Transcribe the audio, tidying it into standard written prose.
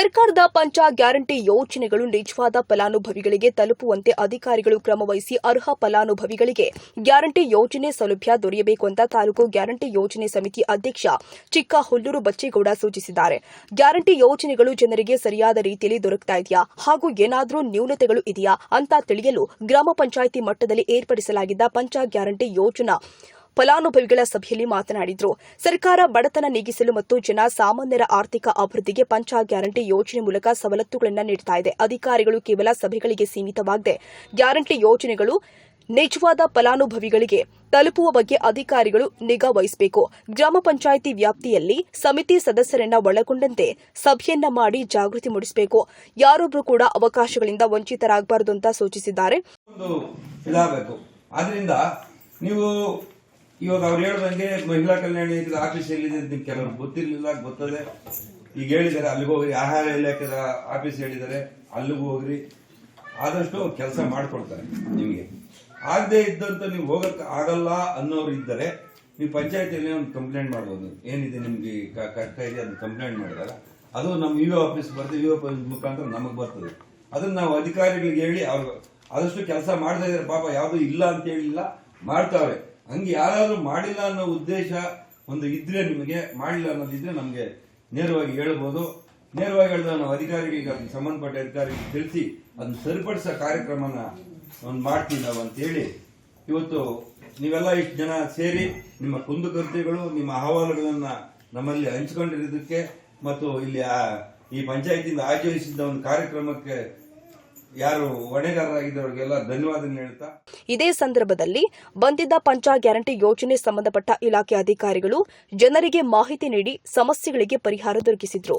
ಸರ್ಕಾರದ ಪಂಚ ಗ್ಯಾರಂಟಿ ಯೋಜನೆಗಳು ನಿಜವಾದ ಫಲಾನುಭವಿಗಳಿಗೆ ತಲುಪುವಂತೆ ಅಧಿಕಾರಿಗಳು ಕ್ರಮವಹಿಸಿ ಅರ್ಹ ಫಲಾನುಭವಿಗಳಿಗೆ ಗ್ಯಾರಂಟಿ ಯೋಜನೆ ಸೌಲಭ್ಯ ದೊರೆಯಬೇಕು ಅಂತ ತಾಲೂಕು ಗ್ಯಾರಂಟಿ ಯೋಜನೆ ಸಮಿತಿ ಅಧ್ಯಕ್ಷ ಚಿಕ್ಕಹುಲ್ಲೂರು ಬಚ್ಚೇಗೌಡ ಸೂಚಿಸಿದ್ದಾರೆ. ಗ್ಯಾರಂಟಿ ಯೋಜನೆಗಳು ಜನರಿಗೆ ಸರಿಯಾದ ರೀತಿಯಲ್ಲಿ ದೊರಕ್ತಾ ಇದೆಯಾ ಹಾಗೂ ಏನಾದರೂ ನ್ಯೂನತೆಗಳು ಇದೆಯಾ ಅಂತ ತಿಳಿಯಲು ಗ್ರಾಮ ಪಂಚಾಯಿತಿ ಮಟ್ಟದಲ್ಲಿ ಏರ್ಪಡಿಸಲಾಗಿದ್ದ ಪಂಚ ಗ್ಯಾರಂಟಿ ಯೋಜನಾ ಫಲಾನುಭವಿಗಳ ಸಭೆಯಲ್ಲಿ ಮಾತನಾಡಿದರು. ಸರ್ಕಾರ ಬಡತನ ನೀಗಿಸಲು ಮತ್ತು ಜನ ಸಾಮಾನ್ಯರ ಆರ್ಥಿಕ ಅಭಿವೃದ್ಧಿಗೆ ಪಂಚ ಗ್ಯಾರಂಟಿ ಯೋಜನೆ ಮೂಲಕ ಸವಲತ್ತುಗಳನ್ನು ನೀಡುತ್ತಾ ಇದೆ. ಅಧಿಕಾರಿಗಳು ಕೇವಲ ಸಭೆಗಳಿಗೆ ಸೀಮಿತವಾಗದೆ ಗ್ಯಾರಂಟಿ ಯೋಜನೆಗಳು ನಿಜವಾದ ಫಲಾನುಭವಿಗಳಿಗೆ ತಲುಪುವ ಬಗ್ಗೆ ಅಧಿಕಾರಿಗಳು ನಿಗಾ ವಹಿಸಬೇಕು. ಗ್ರಾಮ ಪಂಚಾಯಿತಿ ವ್ಯಾಪ್ತಿಯಲ್ಲಿ ಸಮಿತಿ ಸದಸ್ಯರನ್ನ ಒಳಗೊಂಡಂತೆ ಸಭೆಯನ್ನ ಮಾಡಿ ಜಾಗೃತಿ ಮೂಡಿಸಬೇಕು. ಯಾರೊಬ್ಬರು ಕೂಡ ಅವಕಾಶಗಳಿಂದ ವಂಚಿತರಾಗಬಾರದು ಅಂತ ಸೂಚಿಸಿದ್ದಾರೆ. ನೀವು ಇವಾಗ ಅವ್ರು ಹೇಳ್ದಂಗೆ ಮಹಿಳಾ ಕಲ್ಯಾಣ ಇಲಾಖೆ ಆಫೀಸ್ ಎಲ್ಲಿದೆ ಅಂತ ಕೆಲವರು ಗೊತ್ತಿರಲಿಲ್ಲ, ಗೊತ್ತದೆ. ಈಗ ಹೇಳಿದ್ದಾರೆ ಅಲ್ಲಿಗೆ ಹೋಗ್ರಿ, ಆಹಾರ ಇಲಾಖೆದ ಆಫೀಸ್ ಹೇಳಿದ್ದಾರೆ ಅಲ್ಲಿಗೂ ಹೋಗ್ರಿ, ಆದಷ್ಟು ಕೆಲಸ ಮಾಡ್ಕೊಡ್ತಾರೆ. ನಿಮಗೆ ಆಗದೆ ಇದ್ದಂತ ನೀವು ಹೋಗಕ್ ಆಗಲ್ಲ ಅನ್ನೋರು ಇದ್ದರೆ ನೀವು ಪಂಚಾಯತಿಯಲ್ಲಿ ಒಂದು ಕಂಪ್ಲೇಂಟ್ ಮಾಡ್ಬೋದು. ಏನಿದೆ ನಿಮ್ಗೆ ಕಷ್ಟ ಇದೆ ಅದು ಕಂಪ್ಲೇಂಟ್ ಮಾಡಿದಾಗ ಅದು ನಮ್ಮ ಇಒ ಆಫೀಸ್ ಬರ್ತದೆ, ಇಒ ಮುಖಾಂತರ ನಮಗೆ ಬರ್ತದೆ. ಅದನ್ನ ನಾವು ಅಧಿಕಾರಿಗಳಿಗೆ ಹೇಳಿ ಅವ್ರು ಆದಷ್ಟು ಕೆಲಸ ಮಾಡ್ತಾ ಇದಾರೆ. ಪಾಪ ಯಾವುದು ಇಲ್ಲ ಅಂತ ಹೇಳಿಲ್ಲ, ಮಾಡ್ತಾವ್ರೆ. ಹಂಗೆ ಯಾರಾದ್ರೂ ಮಾಡಿಲ್ಲ ಅನ್ನೋ ಉದ್ದೇಶ ಒಂದು ಇದ್ರೆ, ನಿಮಗೆ ಮಾಡಿಲ್ಲ ಅನ್ನೋದಿದ್ರೆ ನಮಗೆ ನೇರವಾಗಿ ಹೇಳ್ಬೋದು. ನೇರವಾಗಿ ಹೇಳಿದ್ರೆ ನಾವು ಅಧಿಕಾರಿಗಳಿಗೆ ಅದಕ್ಕೆ ಸಂಬಂಧಪಟ್ಟ ಅಧಿಕಾರಿಗಳಿಗೆ ತಿಳಿಸಿ ಅದನ್ನ ಸರಿಪಡಿಸೋ ಕಾರ್ಯಕ್ರಮನ ಮಾಡ್ತೀವಿ ನಾವು ಅಂತೇಳಿ ಇವತ್ತು ನೀವೆಲ್ಲ ಇಷ್ಟು ಜನ ಸೇರಿ ನಿಮ್ಮ ಕುಂದುಕೊರತೆಗಳು, ನಿಮ್ಮ ಅಹವಾಲುಗಳನ್ನ ನಮ್ಮಲ್ಲಿ ಹಂಚಿಕೊಂಡಿರೋದಕ್ಕೆ ಮತ್ತು ಇಲ್ಲಿ ಈ ಪಂಚಾಯತಿಯಿಂದ ಆಯೋಜಿಸಿದ ಒಂದು ಕಾರ್ಯಕ್ರಮಕ್ಕೆ ಯಾರು ಹೊಣೆಗಾರರಾಗಿದ್ದವರಿಗೆಲ್ಲ ಧನ್ಯವಾದ ಹೇಳ್ತಾ, ಇದೇ ಸಂದರ್ಭದಲ್ಲಿ ಬಂದಿದ್ದ ಪಂಚ ಗ್ಯಾರಂಟಿ ಯೋಜನೆ ಸಂಬಂಧಪಟ್ಟ ಇಲಾಖೆ ಅಧಿಕಾರಿಗಳು ಜನರಿಗೆ ಮಾಹಿತಿ ನೀಡಿ ಸಮಸ್ಯೆಗಳಿಗೆ ಪರಿಹಾರ ದೊರಕಿಸಿದರು.